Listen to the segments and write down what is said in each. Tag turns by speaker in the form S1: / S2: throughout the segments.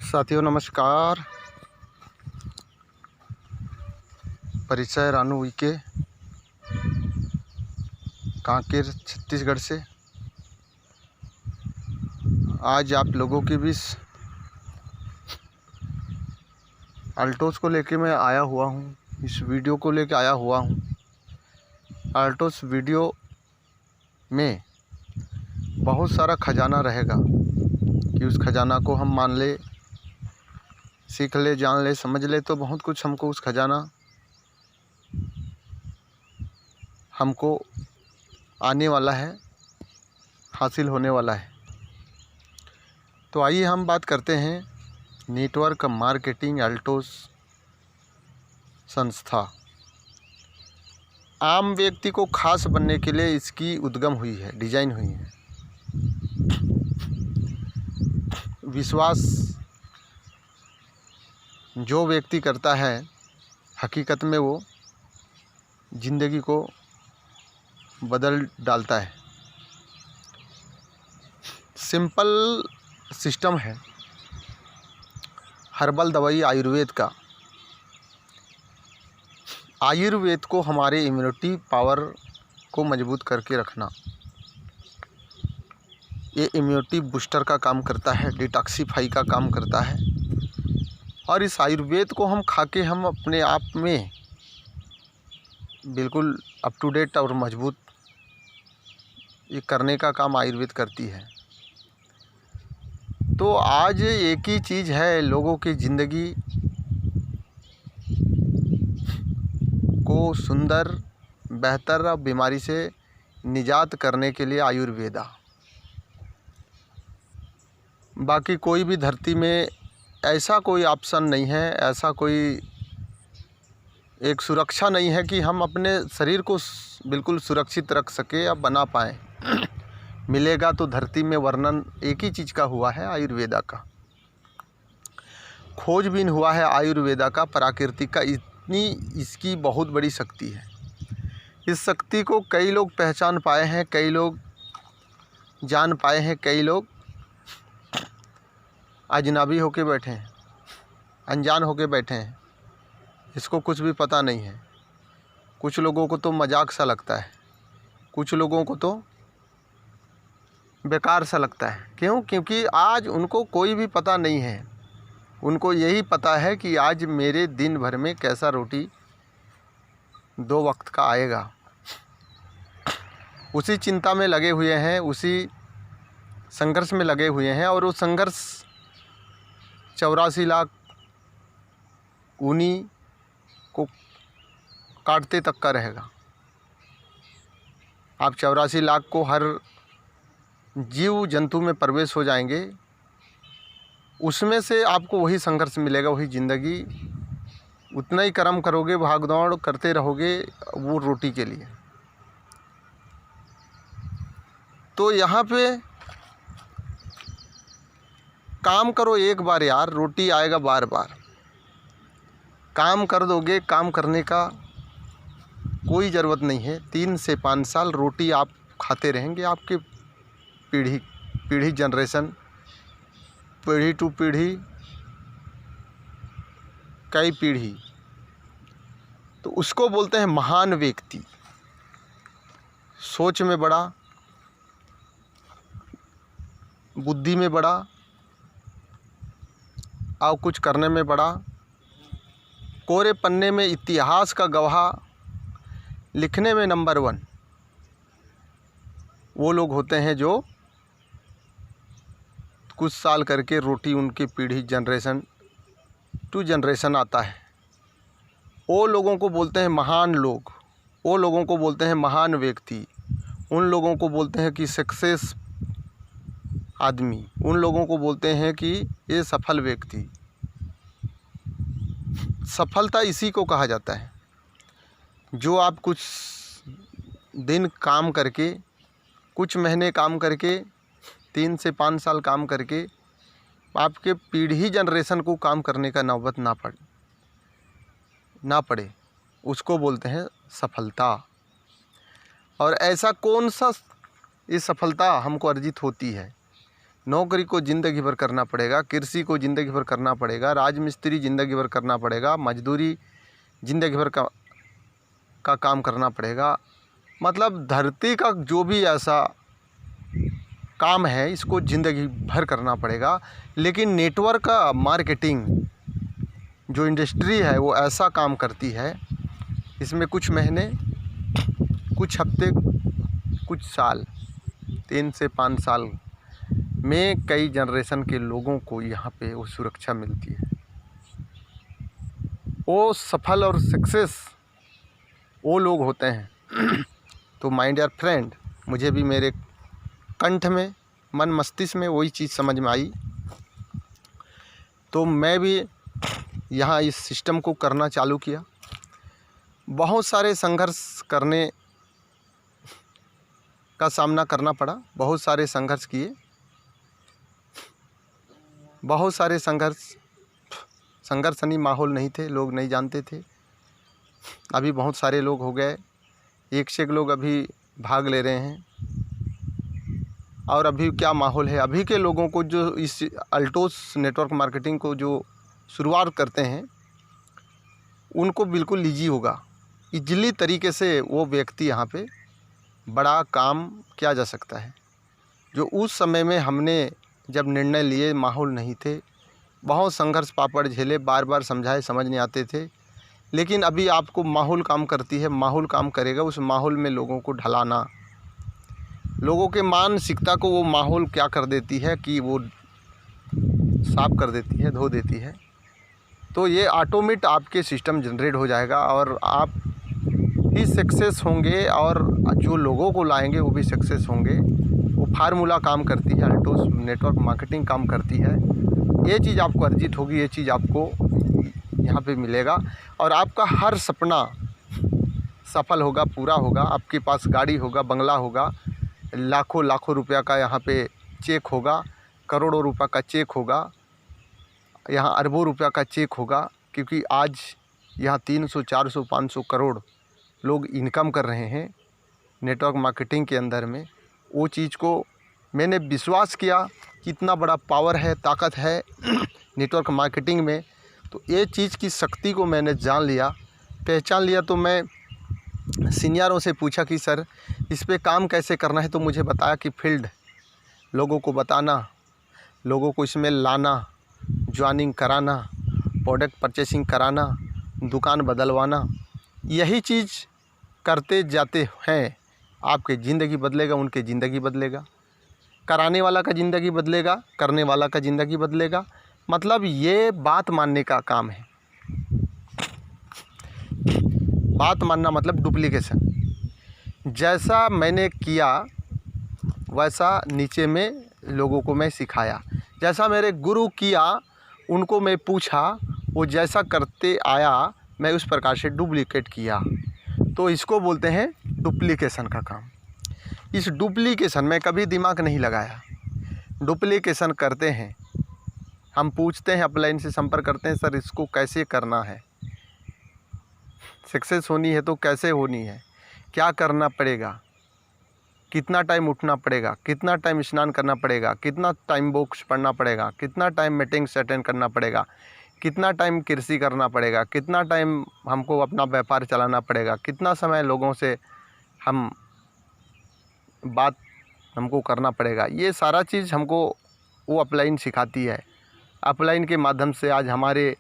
S1: साथियों नमस्कार। परिचय रानू उइके, कांकेर छत्तीसगढ़ से। आज आप लोगों के बीच अल्टोस को लेके मैं आया हुआ हूँ, इस वीडियो को लेके आया हुआ हूँ। अल्टोस वीडियो में बहुत सारा खजाना रहेगा कि उस खजाना को हम मान ले, सीख ले, जान ले, समझ ले तो बहुत कुछ हमको उस खजाना हमको आने वाला है, हासिल होने वाला है। तो आइए हम बात करते हैं नेटवर्क मार्केटिंग अल्टोस संस्था। आम व्यक्ति को खास बनने के लिए इसकी उद्गम हुई है, डिजाइन हुई है। विश्वास जो व्यक्ति करता है हकीकत में वो ज़िंदगी को बदल डालता है। सिंपल सिस्टम है हर्बल दवाई आयुर्वेद का। आयुर्वेद को हमारे इम्यूनिटी पावर को मजबूत करके रखना, ये इम्यूनिटी बूस्टर का काम करता है, डिटॉक्सिफाई का काम करता है। और इस आयुर्वेद को हम खा के हम अपने आप में बिल्कुल अप टू डेट और मजबूत ये करने का काम आयुर्वेद करती है। तो आज एक ही चीज़ है, लोगों की ज़िंदगी को सुंदर, बेहतर और बीमारी से निजात करने के लिए आयुर्वेदा। बाकी कोई भी धरती में ऐसा कोई ऑप्शन नहीं है, ऐसा कोई एक सुरक्षा नहीं है कि हम अपने शरीर को बिल्कुल सुरक्षित रख सके या बना पाएँ। मिलेगा तो धरती में वर्णन एक ही चीज़ का हुआ है, आयुर्वेदा का। खोजबीन हुआ है आयुर्वेदा का, प्राकृतिक का। इतनी इसकी बहुत बड़ी शक्ति है। इस शक्ति को कई लोग पहचान पाए हैं, कई लोग जान पाए हैं, कई लोग अजनबी होके बैठे हैं, अनजान होके बैठे हैं। इसको कुछ भी पता नहीं है। कुछ लोगों को तो मजाक सा लगता है, कुछ लोगों को तो बेकार सा लगता है। क्यों? क्योंकि आज उनको कोई भी पता नहीं है। उनको यही पता है कि आज मेरे दिन भर में कैसा रोटी 2 वक्त का आएगा। उसी चिंता में लगे हुए हैं, उसी संघर्ष में लगे हुए हैं। और वो संघर्ष 84 लाख उन्हीं को काटते तक का रहेगा। आप 84 लाख को हर जीव जंतु में प्रवेश हो जाएंगे, उसमें से आपको वही संघर्ष मिलेगा, वही ज़िंदगी। उतना ही कर्म करोगे, भाग दौड़ करते रहोगे वो रोटी के लिए। तो यहाँ पे काम करो एक बार यार, रोटी आएगा बार बार। काम कर दोगे, काम करने का कोई ज़रूरत नहीं है। 3 से 5 साल रोटी आप खाते रहेंगे, आपके पीढ़ी जनरेशन, पीढ़ी टू पीढ़ी, कई पीढ़ी। तो उसको बोलते हैं महान व्यक्ति। सोच में बड़ा, बुद्धि में बड़ा, और कुछ करने में बड़ा, कोरे पन्ने में इतिहास का गवाह लिखने में नंबर 1 वो लोग होते हैं जो कुछ साल करके रोटी उनकी पीढ़ी जनरेशन टू जनरेशन आता है। वो लोगों को बोलते हैं महान लोग, वो लोगों को बोलते हैं महान व्यक्ति, उन लोगों को बोलते हैं कि सक्सेस आदमी, उन लोगों को बोलते हैं कि ये सफल व्यक्ति। सफलता इसी को कहा जाता है जो आप कुछ दिन काम करके, कुछ महीने काम करके, 3 से 5 साल काम करके आपके पीढ़ी जनरेशन को काम करने का नौबत ना पड़े, उसको बोलते हैं सफलता। और ऐसा कौन सा ये सफलता हमको अर्जित होती है? नौकरी को ज़िंदगी भर करना पड़ेगा, कृषि को ज़िंदगी भर करना पड़ेगा, राजमिस्त्री ज़िंदगी भर करना पड़ेगा, मजदूरी ज़िंदगी भर का काम करना पड़ेगा। मतलब धरती का जो भी ऐसा काम है इसको ज़िंदगी भर करना पड़ेगा। लेकिन नेटवर्क का मार्केटिंग जो इंडस्ट्री है वो ऐसा काम करती है, इसमें कुछ महीने, कुछ हफ्ते, कुछ साल, 3 से 5 साल में कई जनरेशन के लोगों को यहाँ पे वो सुरक्षा मिलती है। वो सफल और सक्सेस वो लोग होते हैं। तो माय डियर फ्रेंड, मुझे भी मेरे कंठ में, मन मस्तिष्क में वही चीज़ समझ में आई, तो मैं भी यहाँ इस सिस्टम को करना चालू किया। बहुत सारे संघर्ष करने का सामना करना पड़ा, बहुत सारे संघर्ष किए, बहुत सारे संघर्षणी माहौल नहीं थे, लोग नहीं जानते थे। अभी बहुत सारे लोग हो गए, एक से एक लोग अभी भाग ले रहे हैं। और अभी क्या माहौल है, अभी के लोगों को जो इस अल्टोस नेटवर्क मार्केटिंग को जो शुरुआत करते हैं उनको बिल्कुल ईजी होगा, इजली तरीके से वो व्यक्ति यहाँ पे बड़ा काम किया जा सकता है। जो उस समय में हमने जब निर्णय लिए, माहौल नहीं थे, बहुत संघर्ष पापड़ झेले, बार बार समझाए, समझ नहीं आते थे। लेकिन अभी आपको माहौल काम करती है, माहौल काम करेगा। उस माहौल में लोगों को ढलाना, लोगों के मानसिकता को वो माहौल क्या कर देती है कि वो साफ कर देती है, धो देती है। तो ये ऑटोमेट आपके सिस्टम जनरेट हो जाएगा और आप ही सक्सेस होंगे और जो लोगों को लाएंगे वो भी सक्सेस होंगे। वो फार्मूला काम करती है, अल्टोस नेटवर्क मार्केटिंग काम करती है। ये चीज़ आपको अर्जित होगी, ये चीज़ आपको यहाँ पे मिलेगा और आपका हर सपना सफल होगा, पूरा होगा। आपके पास गाड़ी होगा, बंगला होगा, लाखों लाखों रुपया का यहाँ पे चेक होगा, करोड़ों रुपया का चेक होगा, यहाँ अरबों रुपया का चेक होगा। क्योंकि आज यहाँ 300, 400, 500 करोड़ लोग इनकम कर रहे हैं नेटवर्क मार्केटिंग के अंदर में। वो चीज़ को मैंने विश्वास किया कि इतना बड़ा पावर है, ताकत है नेटवर्क मार्केटिंग में। तो ये चीज़ की शक्ति को मैंने जान लिया, पहचान लिया। तो मैं सीनियरों से पूछा कि सर इस पे काम कैसे करना है। तो मुझे बताया कि फील्ड, लोगों को बताना, लोगों को इसमें लाना, ज्वाइनिंग कराना, प्रोडक्ट परचेसिंग कराना, दुकान बदलवाना, यही चीज़ करते जाते हैं आपकी ज़िंदगी बदलेगा, उनकी ज़िंदगी बदलेगा, कराने वाला का ज़िंदगी बदलेगा, करने वाला का ज़िंदगी बदलेगा। मतलब ये बात मानने का काम है। बात मानना मतलब डुप्लीकेशन। जैसा मैंने किया वैसा नीचे में लोगों को मैं सिखाया, जैसा मेरे गुरु किया उनको मैं पूछा, वो जैसा करते आया मैं उस प्रकार से डुप्लीकेट किया। तो इसको बोलते हैं डुप्लीकेशन का काम। इस डुप्लीकेशन में कभी दिमाग नहीं लगाया। डुप्लीकेशन करते हैं, हम पूछते हैं, अपलाइन से संपर्क करते हैं, सर इसको कैसे करना है, सक्सेस होनी है तो कैसे होनी है, क्या करना पड़ेगा, कितना टाइम उठना पड़ेगा, कितना टाइम स्नान करना पड़ेगा, कितना टाइम बुक्स पढ़ना पड़ेगा, कितना टाइम मीटिंग्स अटेंड करना पड़ेगा, कितना टाइम कृषि करना पड़ेगा, कितना टाइम हमको अपना व्यापार चलाना पड़ेगा, कितना समय लोगों से हम बात हमको करना पड़ेगा। ये सारा चीज़ हमको वो अपलाइन सिखाती है। अपलाइन के माध्यम से आज हमारे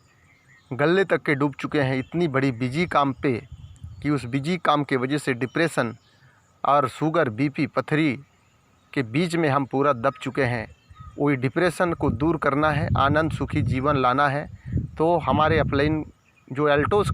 S1: गले तक के डूब चुके हैं इतनी बड़ी बिजी काम पे कि उस बिजी काम के वजह से डिप्रेशन और शुगर, बीपी, पथरी के बीच में हम पूरा दब चुके हैं। वही डिप्रेशन को दूर करना है, आनंद सुखी जीवन लाना है। तो हमारे अपलाइन जो अल्टोस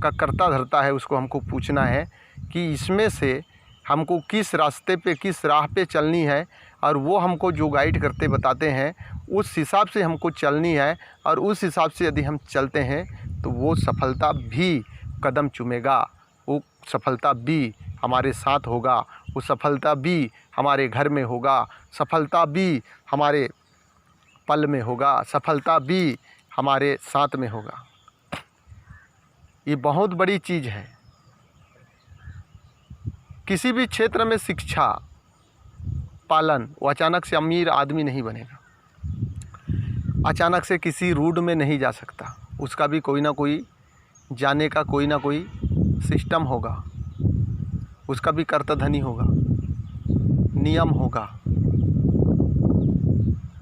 S1: का करता धरता है उसको हमको पूछना है कि इसमें से हमको किस रास्ते पे, किस राह पे चलनी है, और वो हमको जो गाइड करते बताते हैं उस हिसाब से हमको चलनी है। और उस हिसाब से यदि हम चलते हैं तो वो सफलता भी कदम चूमेगा, वो सफलता भी हमारे साथ होगा, वो सफलता भी हमारे घर में होगा, सफलता भी हमारे पल में होगा, सफलता भी हमारे साथ में होगा। ये बहुत बड़ी चीज़ है। किसी भी क्षेत्र में शिक्षा पालन, वो अचानक से अमीर आदमी नहीं बनेगा, अचानक से किसी रूट में नहीं जा सकता। उसका भी कोई ना कोई जाने का कोई ना कोई सिस्टम होगा, उसका भी कर्तधनी होगा, नियम होगा।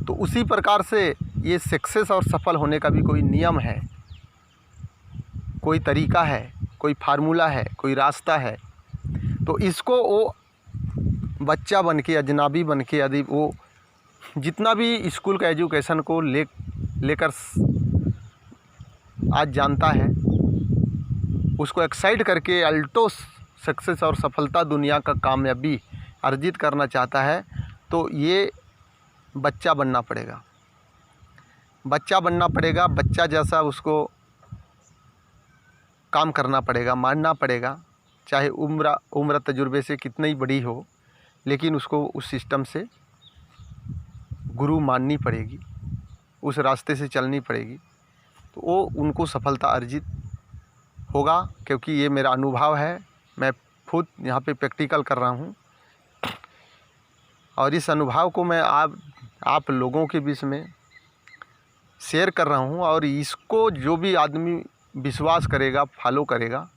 S1: तो उसी प्रकार से ये सक्सेस और सफल होने का भी कोई नियम है, कोई तरीका है, कोई फार्मूला है, कोई रास्ता है। तो इसको वो बच्चा बन के, अजनबी बन के, यदि वो जितना भी स्कूल का एजुकेशन को लेकर आज जानता है, उसको एक्साइट करके अल्टोस सक्सेस और सफलता, दुनिया का कामयाबी अर्जित करना चाहता है, तो ये बच्चा बनना पड़ेगा। बच्चा बनना पड़ेगा, बच्चा जैसा उसको काम करना पड़ेगा, मानना पड़ेगा। चाहे उम्र तजुर्बे से कितनी ही बड़ी हो, लेकिन उसको उस सिस्टम से गुरु माननी पड़ेगी, उस रास्ते से चलनी पड़ेगी। तो वो उनको सफलता अर्जित होगा, क्योंकि ये मेरा अनुभव है। मैं खुद यहाँ पे प्रैक्टिकल कर रहा हूँ और इस अनुभव को मैं आप लोगों के बीच में शेयर कर रहा हूँ। और इसको जो भी आदमी विश्वास करेगा, फॉलो करेगा,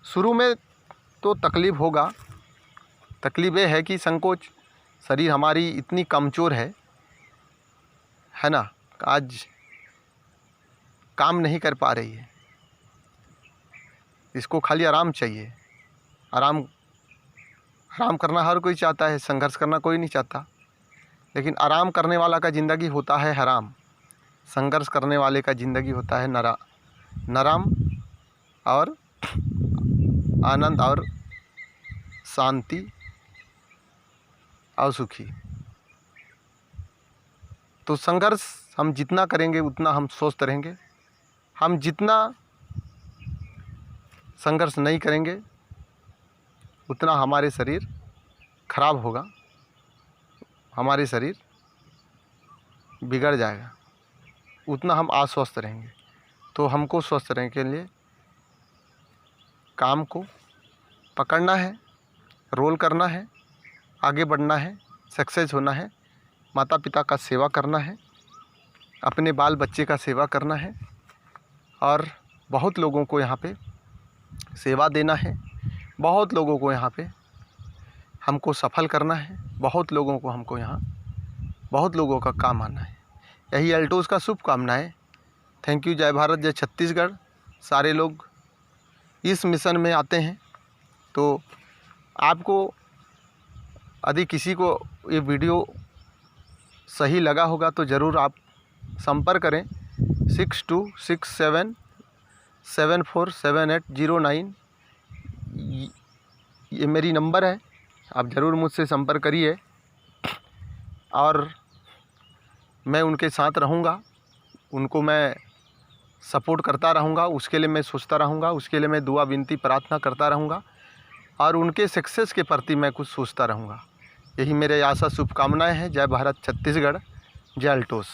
S1: शुरू में तो तकलीफ़ होगा। तकलीफ़ ये है कि संकोच, शरीर हमारी इतनी कमज़ोर है ना, आज काम नहीं कर पा रही है, इसको खाली आराम चाहिए। आराम करना हर कोई चाहता है, संघर्ष करना कोई नहीं चाहता। लेकिन आराम करने वाला का ज़िंदगी होता है हराम, संघर्ष करने वाले का ज़िंदगी होता है नरम और आनंद और शांति और सुखी। तो संघर्ष हम जितना करेंगे उतना हम स्वस्थ रहेंगे। हम जितना संघर्ष नहीं करेंगे उतना हमारे शरीर खराब होगा, हमारे शरीर बिगड़ जाएगा, उतना हम अस्वस्थ रहेंगे। तो हमको स्वस्थ रहने के लिए काम को पकड़ना है, रोल करना है, आगे बढ़ना है, सक्सेस होना है, माता पिता का सेवा करना है, अपने बाल बच्चे का सेवा करना है और बहुत लोगों को यहाँ पे सेवा देना है, बहुत लोगों को यहाँ पे हमको सफल करना है, बहुत लोगों को हमको यहाँ बहुत लोगों का काम आना है। यही अल्टोस का शुभकामनाएं। Thank you. जय भारत, जय छत्तीसगढ़। सारे लोग इस मिशन में आते हैं। तो आपको यदि किसी को ये वीडियो सही लगा होगा तो ज़रूर आप संपर्क करें 6267474809। ये मेरी नंबर है, आप ज़रूर मुझसे संपर्क करिए और मैं उनके साथ रहूँगा, उनको मैं सपोर्ट करता रहूँगा, उसके लिए मैं सोचता रहूँगा, उसके लिए मैं दुआ विनती प्रार्थना करता रहूँगा और उनके सक्सेस के प्रति मैं कुछ सोचता रहूँगा। यही मेरे आशा शुभकामनाएं हैं। जय भारत छत्तीसगढ़, जय अल्टोस।